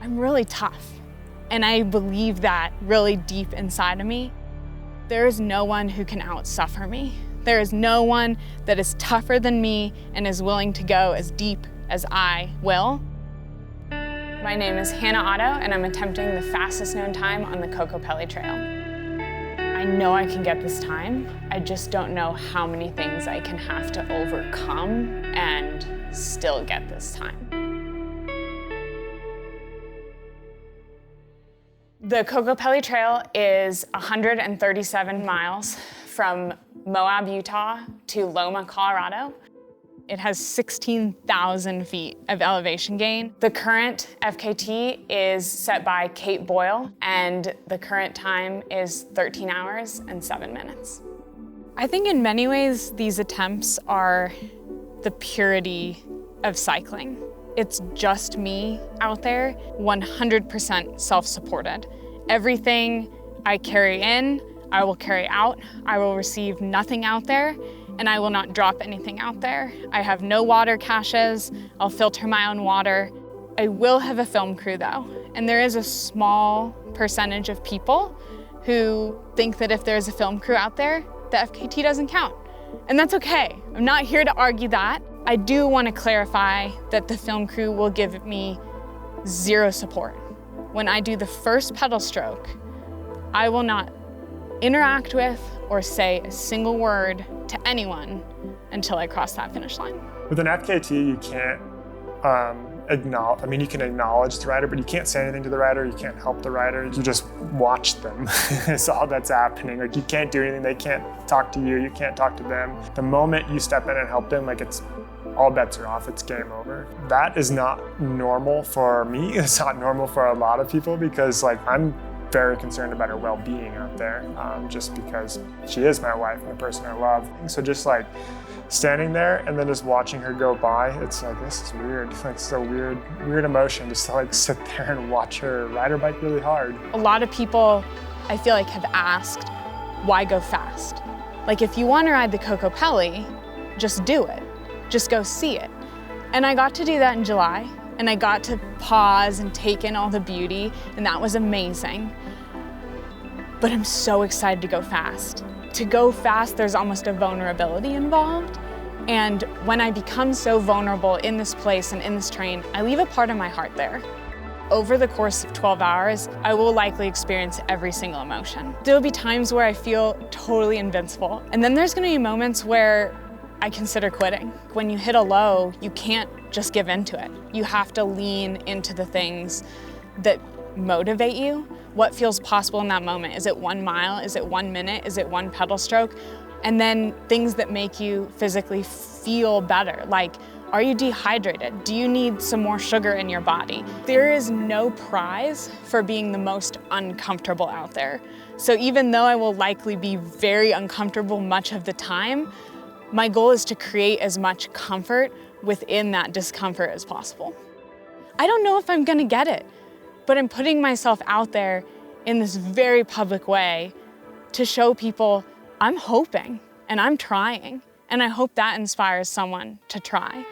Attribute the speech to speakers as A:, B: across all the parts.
A: I'm really tough. And I believe that really deep inside of me. There is no one who can outsuffer me. There is no one that is tougher than me and is willing to go as deep as I will. My name is Hannah Otto, and I'm attempting the fastest known time on the Kokopelli Trail. I know I can get this time. I just don't know how many things I can have to overcome and still get this time. The Kokopelli Trail is 137 miles from Moab, Utah to Loma, Colorado. It has 16,000 feet of elevation gain. The current FKT is set by Kate Boyle, and the current time is 13 hours and 7 minutes. I think in many ways, these attempts are the purity of cycling. It's just me out there, 100% self-supported. Everything I carry in, I will carry out. I will receive nothing out there, and I will not drop anything out there. I have no water caches. I'll filter my own water. I will have a film crew though, and there is a small percentage of people who think that if there's a film crew out there, the FKT doesn't count. And that's okay. I'm not here to argue that. I do want to clarify that the film crew will give me zero support. When I do the first pedal stroke, I will not interact with or say a single word to anyone until I cross that finish line.
B: With an FKT, you can't you can acknowledge the rider, but you can't say anything to the rider, you can't help the rider, you just watch them. It's all that's happening. Like, you can't do anything, they can't talk to you, you can't talk to them. The moment you step in and help them, like, it's all bets are off, it's game over. That is not normal for me, it's not normal for a lot of people, because like, I'm very concerned about her well-being out there, just because she is my wife and the person I love. So just like standing there and then just watching her go by, it's like, this is weird. It's like so weird emotion just to like sit there and watch her ride her bike really hard.
A: A lot of people, I feel like, have asked, why go fast? Like, if you want to ride the Kokopelli, just do it. Just go see it. And I got to do that in July, and I got to pause and take in all the beauty, and that was amazing. But I'm so excited to go fast. To go fast, there's almost a vulnerability involved. And when I become so vulnerable in this place and in this terrain, I leave a part of my heart there. Over the course of 12 hours, I will likely experience every single emotion. There'll be times where I feel totally invincible. And then there's gonna be moments where I consider quitting. When you hit a low, you can't just give into it. You have to lean into the things that motivate you. What feels possible in that moment? Is it 1 mile? Is it 1 minute? Is it one pedal stroke? And then things that make you physically feel better. Like, are you dehydrated? Do you need some more sugar in your body? There is no prize for being the most uncomfortable out there. So even though I will likely be very uncomfortable much of the time, my goal is to create as much comfort within that discomfort as possible. I don't know if I'm gonna get it, but I'm putting myself out there in this very public way to show people I'm hoping and I'm trying, and I hope that inspires someone to try.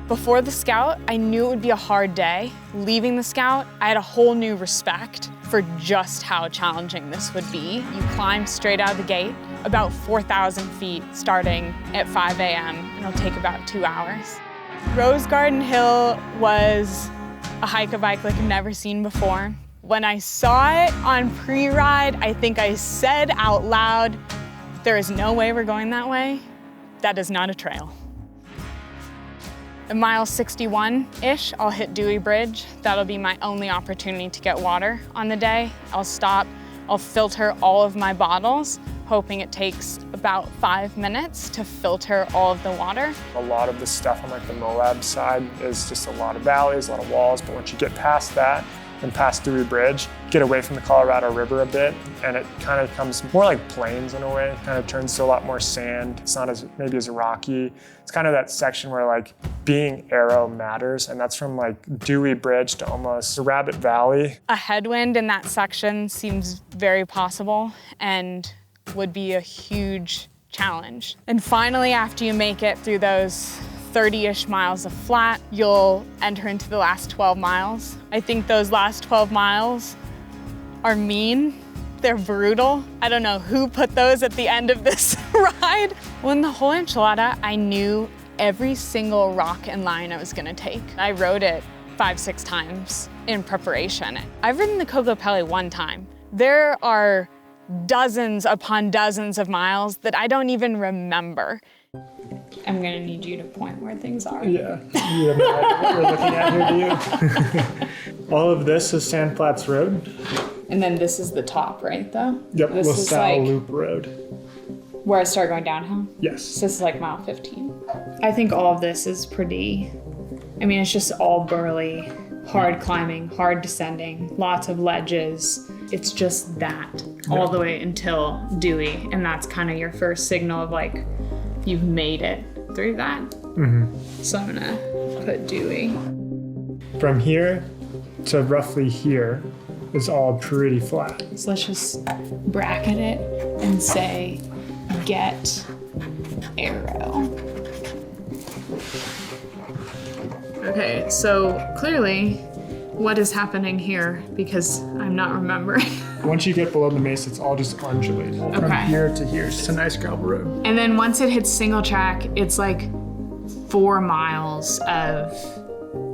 A: Before the Scout, I knew it would be a hard day. Leaving the Scout, I had a whole new respect for just how challenging this would be. You climb straight out of the gate, about 4,000 feet starting at 5 a.m., and it'll take about 2 hours. Rose Garden Hill was a hike-a-bike like I've never seen before. When I saw it on pre-ride, I think I said out loud, there is no way we're going that way. That is not a trail. At mile 61-ish, I'll hit Dewey Bridge. That'll be my only opportunity to get water on the day. I'll stop, I'll filter all of my bottles, hoping it takes about 5 minutes to filter all of the water.
B: A lot of the stuff on like the Moab side is just a lot of valleys, a lot of walls, but once you get past that and past Dewey Bridge, get away from the Colorado River a bit, and it kind of becomes more like plains in a way. It kind of turns to a lot more sand. It's not as maybe as rocky. It's kind of that section where like being arrow matters, and that's from like Dewey Bridge to almost Rabbit Valley.
A: A headwind in that section seems very possible and would be a huge challenge. And finally, after you make it through those 30-ish miles of flat, you'll enter into the last 12 miles. I think those last 12 miles are mean. They're brutal. I don't know who put those at the end of this ride. Well, in the Whole Enchilada, I knew every single rock and line I was gonna take. I rode it 5-6 times in preparation. I've ridden the Kokopelli one time. There are dozens upon dozens of miles that I don't even remember. I'm gonna need you to point where things are.
B: Yeah, you have no idea what we're looking at here, do you? All of this is Sand Flats Road.
A: And then this is the top, right, though?
B: Yep,
A: this is
B: LaSalle
A: like
B: Loop Road.
A: where I start going downhill?
B: Yes.
A: So this is like mile 15. I think all of this is pretty, I mean, it's just all burly, hard climbing, hard descending, lots of ledges. It's just that all the way until Dewey. And that's kind of your first signal of like, you've made it through that. Mm-hmm. So I'm gonna put Dewey.
B: From here to roughly here is all pretty flat.
A: So let's just bracket it and say, get arrow. Okay, so clearly what is happening here, because I'm not remembering.
B: Once you get below the mesa, it's all just undulating. From
A: Okay.
B: here to here, it's just a nice gravel road.
A: And then once it hits single track, it's like 4 miles of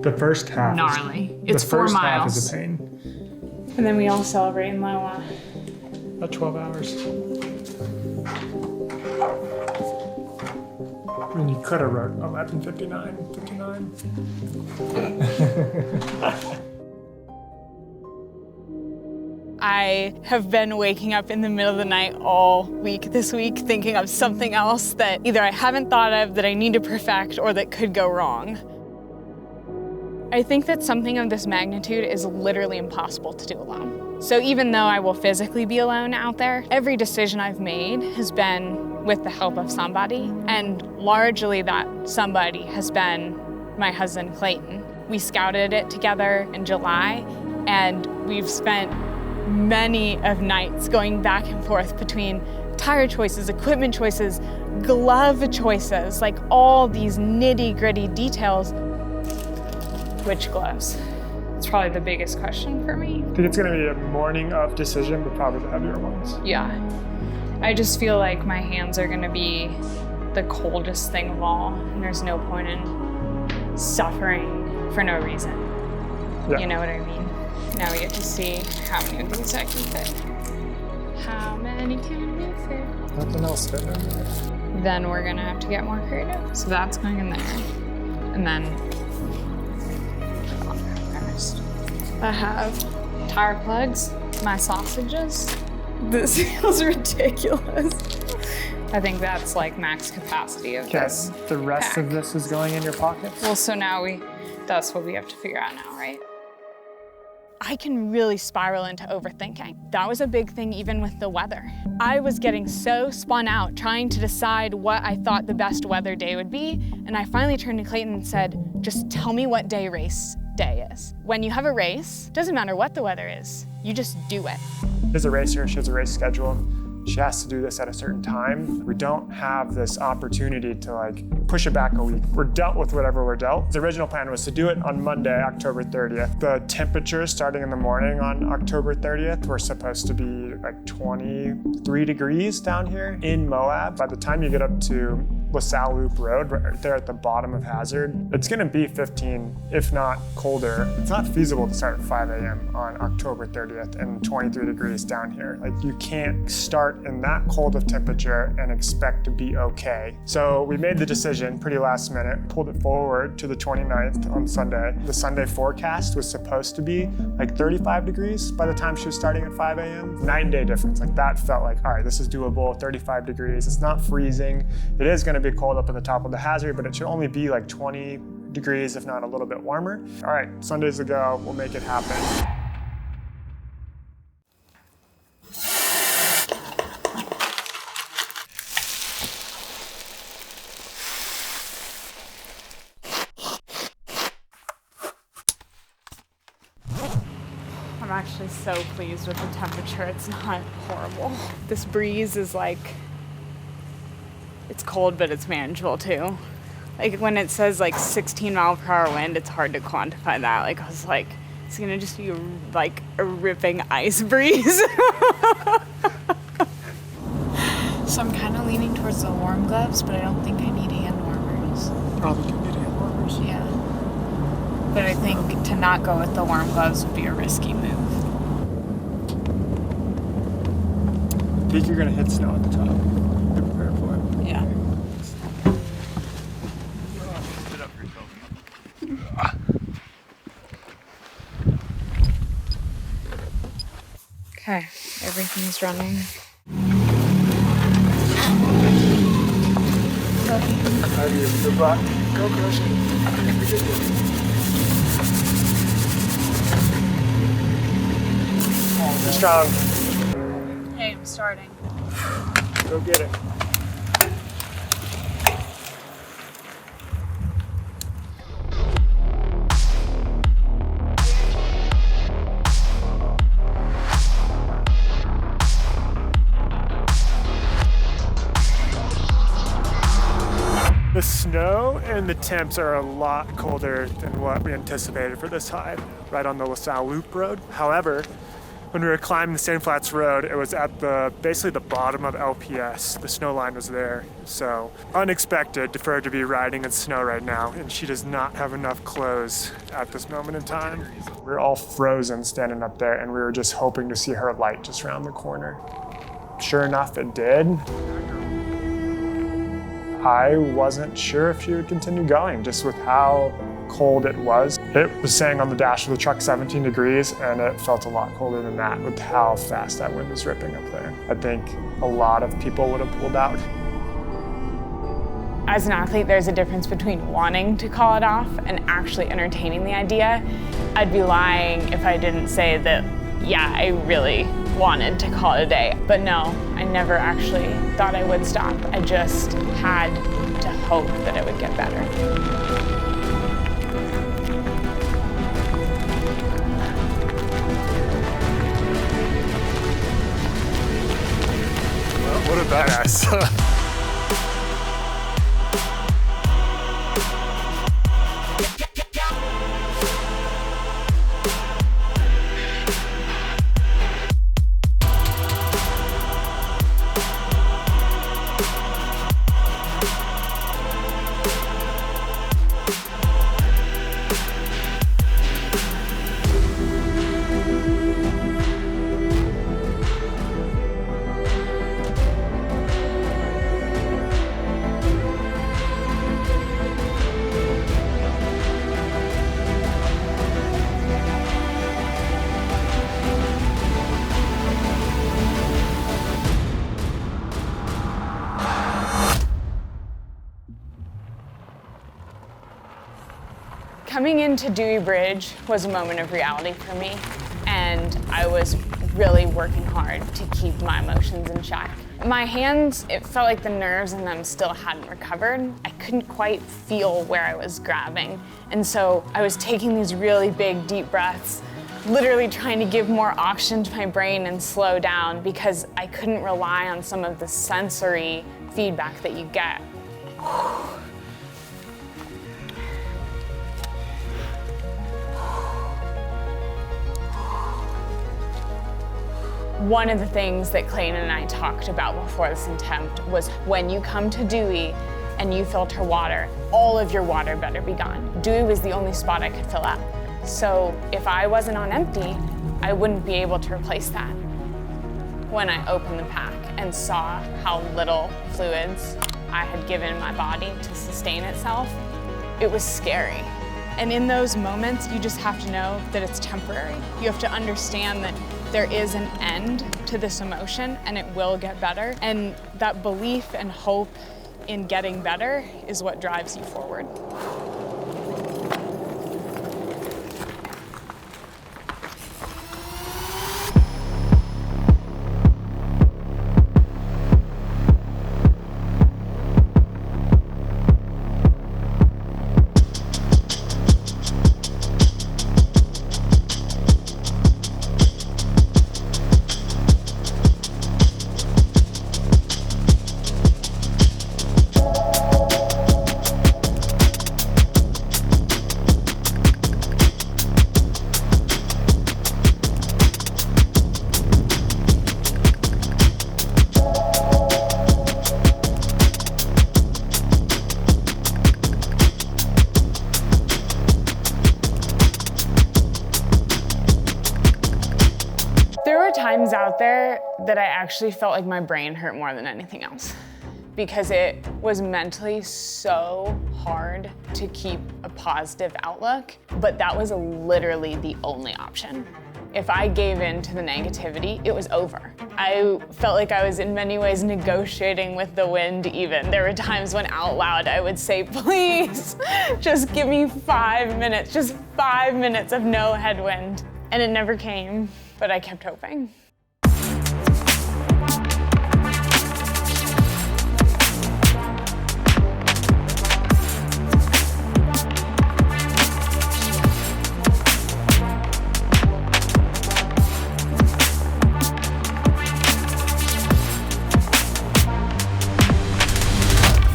B: The first half.
A: gnarly. It's
B: the
A: 4
B: first
A: miles.
B: half is a pain.
A: And then we all celebrate in Loma.
B: About 12 hours. I mean, you could have wrote 11:59.
A: I have been waking up in the middle of the night all week this week thinking of something else that either I haven't thought of, that I need to perfect, or that could go wrong. I think that something of this magnitude is literally impossible to do alone. So even though I will physically be alone out there, every decision I've made has been with the help of somebody, and largely that somebody has been my husband, Clayton. We scouted it together in July, and we've spent many of nights going back and forth between tire choices, equipment choices, glove choices, like all these nitty-gritty details. Which gloves? It's probably the biggest question for me.
B: I think it's going to be a morning of decision, but probably the heavier ones.
A: Yeah. I just feel like my hands are going to be the coldest thing of all, and there's no point in suffering for no reason.
B: Yeah.
A: You know what I mean? Now we get to see how many of these I can fit. How many can we fit?
B: Nothing else fitting in there.
A: Then we're going to have to get more creative. So that's going in there. And then I have tire plugs, my sausages. This feels ridiculous. I think that's like max capacity of this.
B: The rest
A: pack.
B: of this is going in your pockets?
A: Well, so now that's what we have to figure out now, right? I can really spiral into overthinking. That was a big thing even with the weather. I was getting so spun out trying to decide what I thought the best weather day would be, and I finally turned to Clayton and said, just tell me what day race day is. When you have a race, doesn't matter what the weather is, you just do it.
B: As a racer, she has a race schedule. She has to do this at a certain time. We don't have this opportunity to like push it back a week. We're dealt with whatever we're dealt. The original plan was to do it on Monday, October 30th. The temperatures starting in the morning on October 30th were supposed to be like 23 degrees down here in Moab. By the time you get up to LaSalle Loop Road, right there at the bottom of Hazard. It's gonna be 15, if not colder. It's not feasible to start at 5 a.m. on October 30th and 23 degrees down here. Like, you can't start in that cold of temperature and expect to be okay. So we made the decision pretty last minute, pulled it forward to the 29th on Sunday. The Sunday forecast was supposed to be like 35 degrees by the time she was starting at 5 a.m. 9-day difference. Like, that felt like, all right, this is doable, 35 degrees. It's not freezing. It is gonna be cold up at the top of the Hazard, but it should only be like 20 degrees, if not a little bit warmer. All right, Sunday's the go, we'll make it happen.
A: I'm actually so pleased with the temperature. It's not horrible. This breeze is like, it's cold, but it's manageable too. Like, when it says like 16 mile per hour wind, it's hard to quantify that. Like, I was like, it's gonna just be like a ripping ice breeze. So I'm kind of leaning towards the warm gloves, but I don't think I need hand warmers.
B: Probably do need hand warmers.
A: Yeah. But I think to not go with the warm gloves would be a risky move.
B: I think you're gonna hit snow at the top. Be prepared for it.
A: Yeah. Okay, everything's running.
B: Good luck. Go crush it. You're strong.
A: Hey, I'm starting.
B: Go get it. The snow and the temps are a lot colder than what we anticipated for this hike, right on the LaSalle Loop Road. However, when we were climbing the St. Flats Road, it was at basically the bottom of LPS. The snow line was there. So unexpected for her to be riding in snow right now, and she does not have enough clothes at this moment in time. We're all frozen standing up there, and we were just hoping to see her light just around the corner. Sure enough, it did. I wasn't sure if she would continue going, just with how cold it was. It was saying on the dash of the truck 17 degrees, and it felt a lot colder than that with how fast that wind was ripping up there. I think a lot of people would have pulled out.
A: As an athlete, there's a difference between wanting to call it off and actually entertaining the idea. I'd be lying if I didn't say that, yeah, I really wanted to call it a day. But no, I never actually thought I would stop. I just had to hope that it would get better.
B: Well, what a badass.
A: Coming into Dewey Bridge was a moment of reality for me, and I was really working hard to keep my emotions in check. My hands, it felt like the nerves in them still hadn't recovered. I couldn't quite feel where I was grabbing, and so I was taking these really big, deep breaths, literally trying to give more oxygen to my brain and slow down because I couldn't rely on some of the sensory feedback that you get. One of the things that Clayton and I talked about before this attempt was when you come to Dewey, and you filter water, all of your water better be gone. Dewey was the only spot I could fill up. So if I wasn't on empty, I wouldn't be able to replace that. When I opened the pack and saw how little fluids I had given my body to sustain itself, it was scary. And in those moments, you just have to know that it's temporary. You have to understand that there is an end to this emotion and it will get better. And that belief and hope in getting better is what drives you forward. Times out there that I actually felt like my brain hurt more than anything else because it was mentally so hard to keep a positive outlook, but that was literally the only option. If I gave in to the negativity, it was over. I felt like I was in many ways negotiating with the wind even. There were times when out loud I would say, please, just give me 5 minutes, just 5 minutes of no headwind. And it never came, but I kept hoping.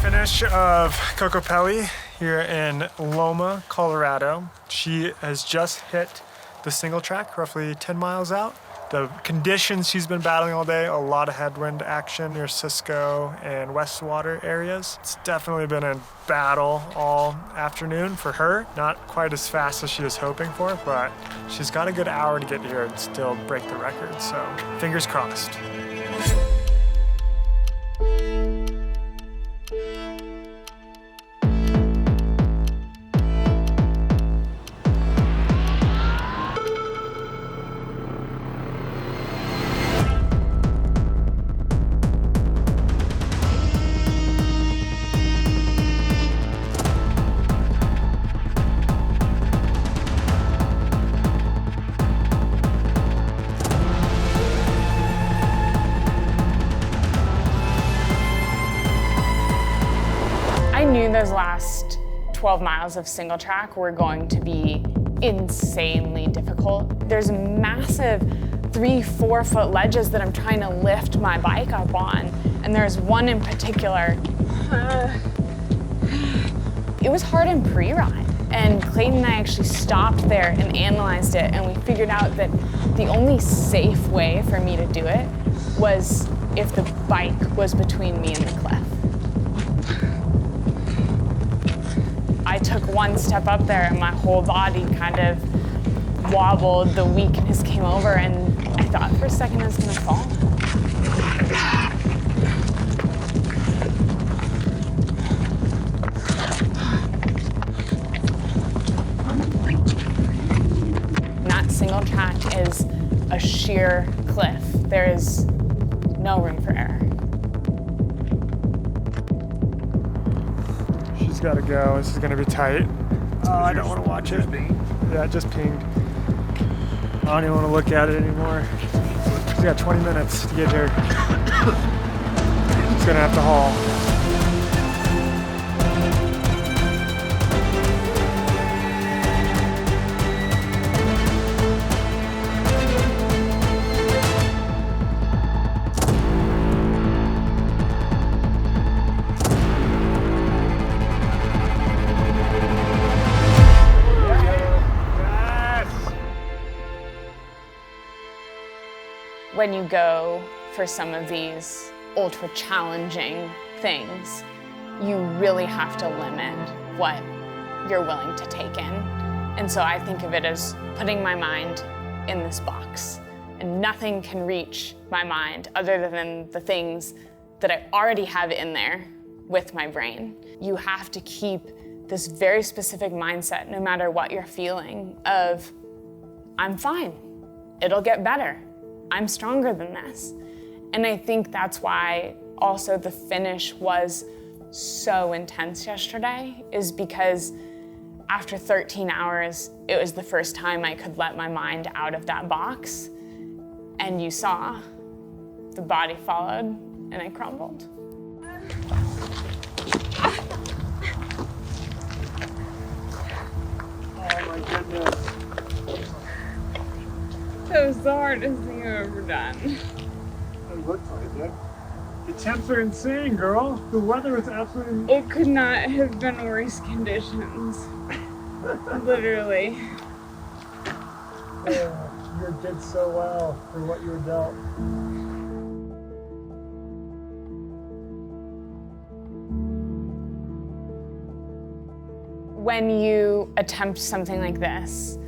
B: Finish of Kokopelli here in Loma, Colorado. She has just hit the single track, roughly 10 miles out. The conditions she's been battling all day, a lot of headwind action near Cisco and Westwater areas. It's definitely been a battle all afternoon for her. Not quite as fast as she was hoping for, but she's got a good hour to get here and still break the record, so fingers crossed.
A: I knew those last 12 miles of single track were going to be insanely difficult. There's massive 3-4 foot ledges that I'm trying to lift my bike up on. And there's one in particular. It was hard in pre-ride. And Clayton and I actually stopped there and analyzed it, and we figured out that the only safe way for me to do it was if the bike was between me and the cliff. I took one step up there and my whole body kind of wobbled, the weakness came over, and I thought for a second I was gonna fall. That single track is a sheer cliff. There is no room for error.
B: She's got to go. This is going to be tight. Oh, I don't want to watch it. Yeah, it just pinged. I don't even want to look at it anymore. She's got 20 minutes to get here. She's going to have to haul.
A: When you go for some of these ultra challenging things, you really have to limit what you're willing to take in. And so I think of it as putting my mind in this box, and nothing can reach my mind other than the things that I already have in there with my brain. You have to keep this very specific mindset, no matter what you're feeling, of I'm fine, it'll get better, I'm stronger than this. And I think that's why also the finish was so intense yesterday, is because after 13 hours, it was the first time I could let my mind out of that box. And you saw, the body followed, and I crumbled.
B: Oh my goodness.
A: That was the hardest thing I've ever done.
B: It looked like it. The temps are insane, girl. The weather was absolutely...
A: It could not have been worse conditions. Literally.
B: You did so well for what you were dealt.
A: When you attempt something like this,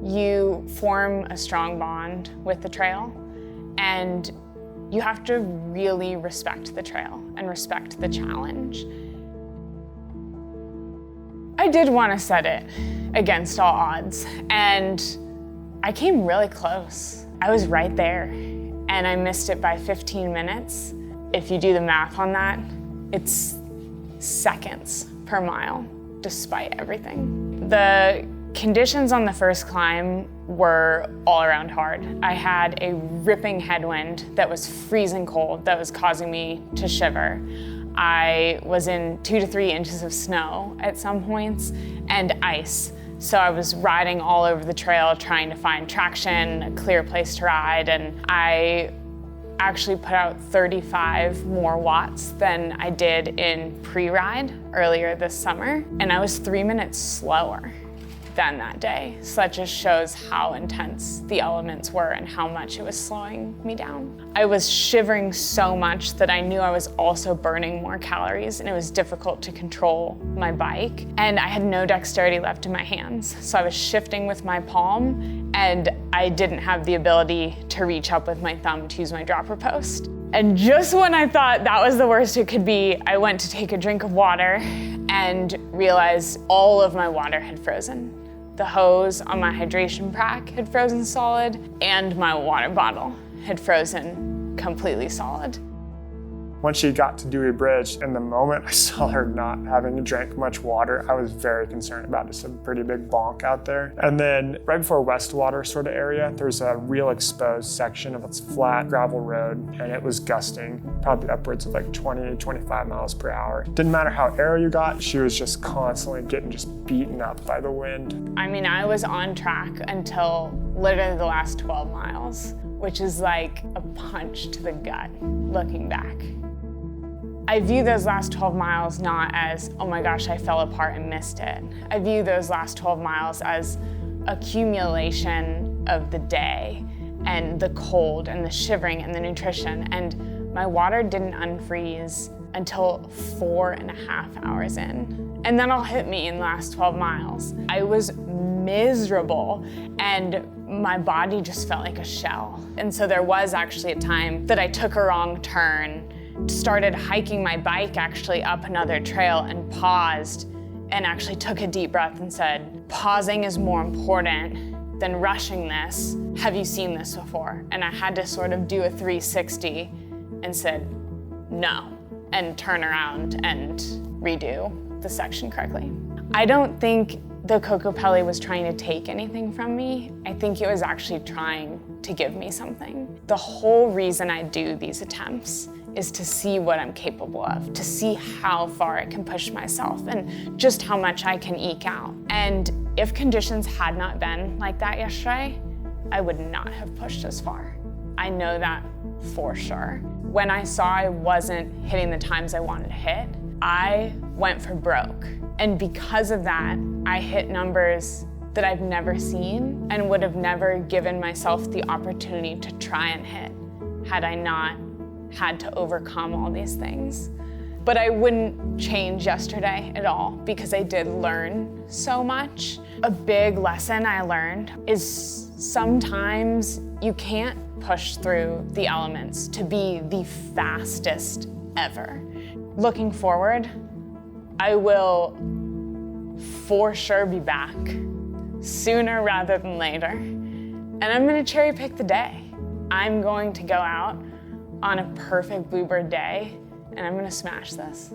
A: you form a strong bond with the trail, and you have to really respect the trail and respect the challenge. I did want to set it against all odds, and I came really close. I was right there, and I missed it by 15 minutes. If you do the math on that, it's seconds per mile, despite everything. The conditions on the first climb were all around hard. I had a ripping headwind that was freezing cold, that was causing me to shiver. I was in 2 to 3 inches of snow at some points, and ice. So I was riding all over the trail trying to find traction, a clear place to ride, and I actually put out 35 more watts than I did in pre-ride earlier this summer, and I was 3 minutes slower than that day. So that just shows how intense the elements were and how much it was slowing me down. I was shivering so much that I knew I was also burning more calories, and it was difficult to control my bike. And I had no dexterity left in my hands. So I was shifting with my palm, and I didn't have the ability to reach up with my thumb to use my dropper post. And just when I thought that was the worst it could be, I went to take a drink of water and realized all of my water had frozen. The hose on my hydration pack had frozen solid, and my water bottle had frozen completely solid.
B: Once she got to Dewey Bridge, in the moment I saw her not having drank much water, I was very concerned about just a pretty big bonk out there. And then right before Westwater sort of area, there's a real exposed section of its flat gravel road, and it was gusting, probably upwards of like 20, 25 miles per hour. Didn't matter how arrow you got, she was just constantly getting just beaten up by the wind.
A: I mean, I was on track until literally the last 12 miles, which is like a punch to the gut, looking back. I view those last 12 miles not as, oh my gosh, I fell apart and missed it. I view those last 12 miles as accumulation of the day and the cold and the shivering and the nutrition. And my water didn't unfreeze until 4.5 hours in. And that all hit me in the last 12 miles. I was miserable, and my body just felt like a shell. And so there was actually a time that I took a wrong turn, started hiking my bike actually up another trail, and paused and actually took a deep breath and said, pausing is more important than rushing this. Have you seen this before? And I had to sort of do a 360 and said, no, and turn around and redo the section correctly. I don't think the Kokopelli was trying to take anything from me. I think it was actually trying to give me something. The whole reason I do these attempts is to see what I'm capable of, to see how far I can push myself and just how much I can eke out. And if conditions had not been like that yesterday, I would not have pushed as far. I know that for sure. When I saw I wasn't hitting the times I wanted to hit, I went for broke. And because of that, I hit numbers that I've never seen and would have never given myself the opportunity to try and hit had I not had to overcome all these things. But I wouldn't change yesterday at all because I did learn so much. A big lesson I learned is sometimes you can't push through the elements to be the fastest ever. Looking forward, I will for sure be back sooner rather than later. And I'm gonna cherry pick the day. I'm going to go out on a perfect Bluebird day and I'm gonna smash this.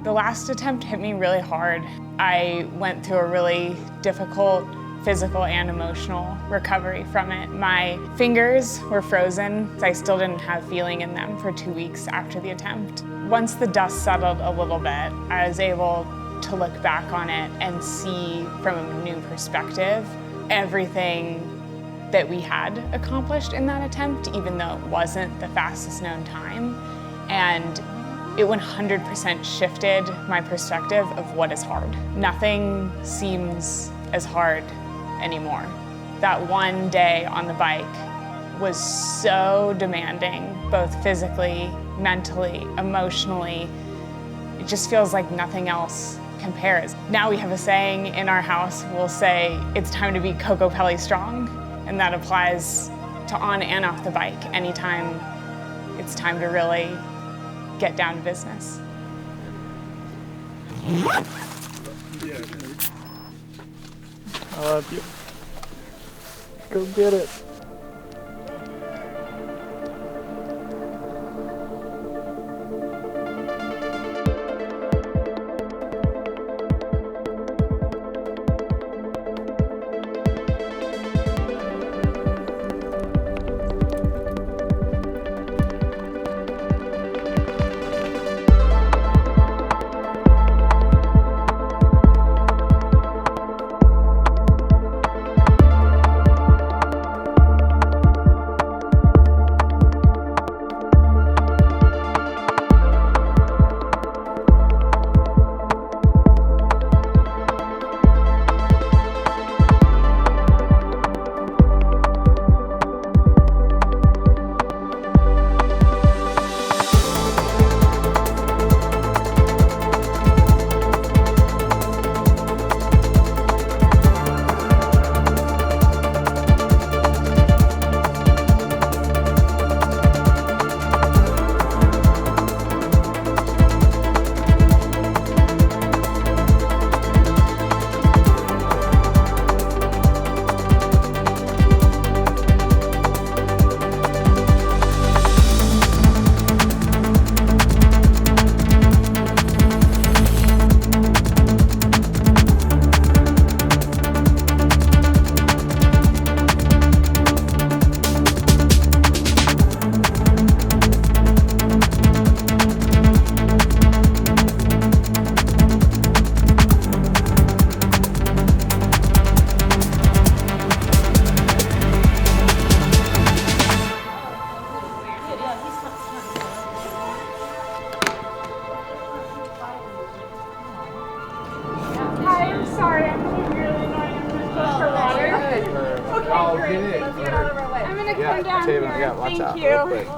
A: The last attempt hit me really hard. I went through a really difficult physical and emotional recovery from it. My fingers were frozen. I still didn't have feeling in them for 2 weeks after the attempt. Once the dust settled a little bit, I was able to look back on it and see from a new perspective everything that we had accomplished in that attempt, even though it wasn't the fastest known time. And it 100% shifted my perspective of what is hard. Nothing seems as hard anymore. That one day on the bike was so demanding, both physically, mentally, emotionally. It just feels like nothing else compares. Now we have a saying in our house, we'll say, it's time to be Kokopelli strong, and that applies to on and off the bike. Anytime it's time to really get down to business.
B: I love you. Go get it.
C: Yeah, watch out. Real quick.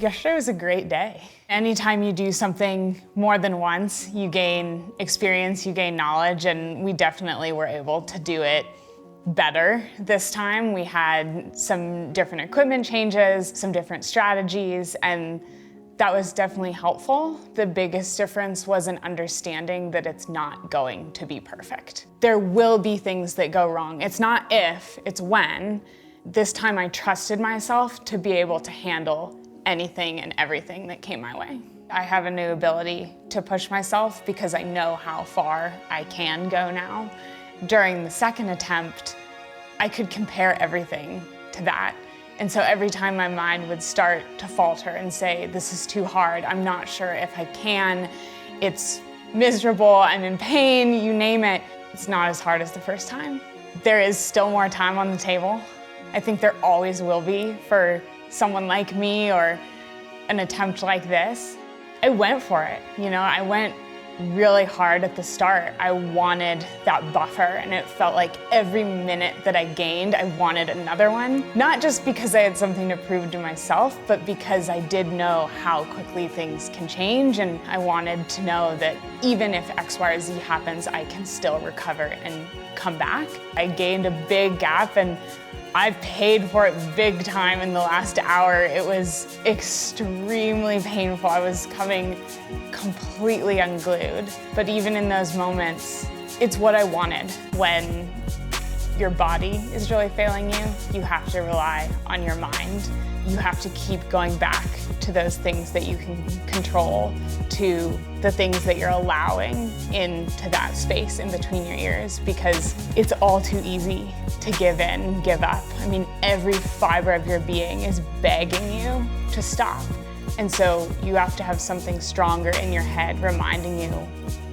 A: Yesterday was a great day. Anytime you do something more than once, you gain experience, you gain knowledge, and we definitely were able to do it better this time. We had some different equipment changes, some different strategies, and that was definitely helpful. The biggest difference was an understanding that it's not going to be perfect. There will be things that go wrong. It's not if, it's when. This time I trusted myself to be able to handle anything and everything that came my way. I have a new ability to push myself because I know how far I can go now. During the second attempt, I could compare everything to that. And so every time my mind would start to falter and say, this is too hard, I'm not sure if I can, it's miserable, I'm in pain, you name it, it's not as hard as the first time. There is still more time on the table. I think there always will be for someone like me or an attempt like this. I went for it, I went really hard at the start. I wanted that buffer, and it felt like every minute that I gained, I wanted another one. Not just because I had something to prove to myself, but because I did know how quickly things can change, and I wanted to know that even if X, Y, or Z happens, I can still recover and come back. I gained a big gap, and I've paid for it big time in the last hour. It was extremely painful. I was coming completely unglued. But even in those moments, it's what I wanted. When your body is really failing you, you have to rely on your mind. You have to keep going back to those things that you can control, to the things that you're allowing into that space in between your ears, because it's all too easy to give in and give up. I mean, every fiber of your being is begging you to stop. And so you have to have something stronger in your head reminding you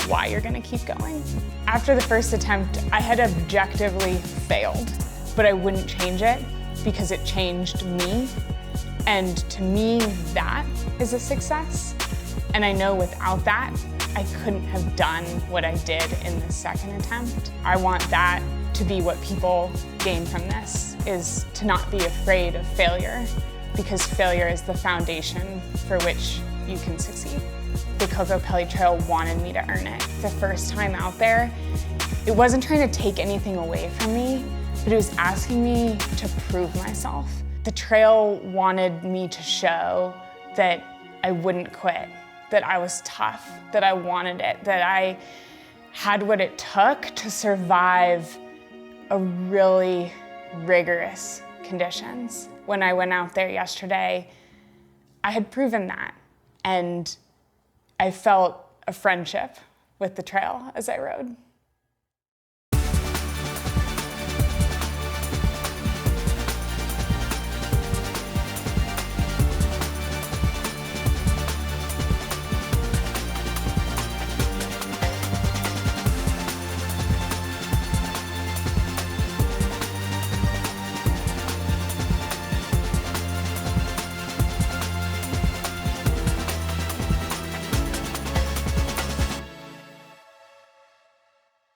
A: why you're gonna keep going. After the first attempt, I had objectively failed, but I wouldn't change it because it changed me. And to me, that is a success. And I know without that, I couldn't have done what I did in the second attempt. I want that to be what people gain from this, is to not be afraid of failure, because failure is the foundation for which you can succeed. The Kokopelli Trail wanted me to earn it. The first time out there, it wasn't trying to take anything away from me, but it was asking me to prove myself. The trail wanted me to show that I wouldn't quit, that I was tough, that I wanted it, that I had what it took to survive a really rigorous conditions. When I went out there yesterday, I had proven that, and I felt a friendship with the trail as I rode.